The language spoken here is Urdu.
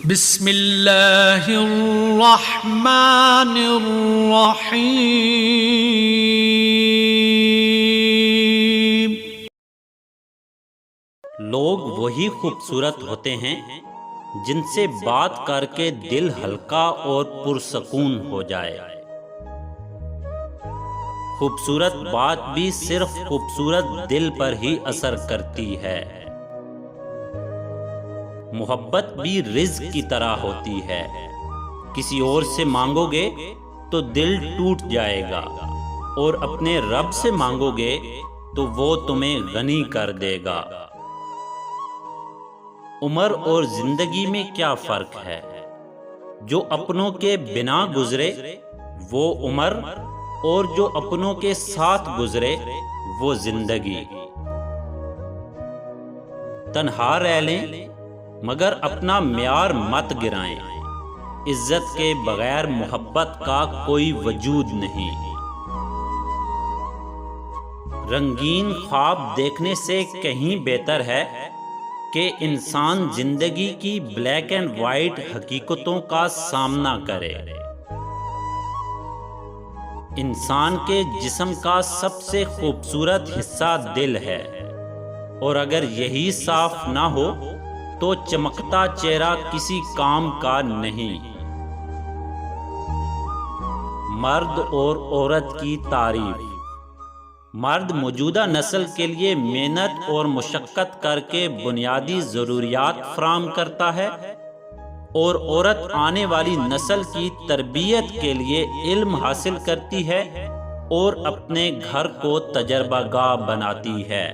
بسم اللہ الرحمن الرحیم۔ لوگ وہی خوبصورت ہوتے ہیں جن سے بات کر کے دل ہلکا اور پرسکون ہو جائے۔ خوبصورت بات بھی صرف خوبصورت دل پر ہی اثر کرتی ہے۔ محبت بھی رزق کی طرح ہوتی ہے، کسی اور سے مانگو گے تو دل ٹوٹ جائے گا، اور اپنے رب سے مانگو گے تو وہ تمہیں غنی کر دے گا۔ عمر اور زندگی میں کیا فرق ہے؟ جو اپنوں کے بنا گزرے وہ عمر، اور جو اپنوں کے ساتھ گزرے وہ زندگی۔ تنہا رہ لیں مگر اپنا معیار مت گرائیں، عزت کے بغیر محبت کا کوئی وجود نہیں۔ رنگین خواب دیکھنے سے کہیں بہتر ہے کہ انسان زندگی کی بلیک اینڈ وائٹ حقیقتوں کا سامنا کرے۔ انسان کے جسم کا سب سے خوبصورت حصہ دل ہے، اور اگر یہی صاف نہ ہو تو چمکتا چہرہ کسی کام کا نہیں۔ مرد اور عورت کی تعریف۔ مرد موجودہ نسل کے لیے محنت اور مشقت کر کے بنیادی ضروریات فراہم کرتا ہے، اور عورت آنے والی نسل کی تربیت کے لیے علم حاصل کرتی ہے اور اپنے گھر کو تجربہ گاہ بناتی ہے۔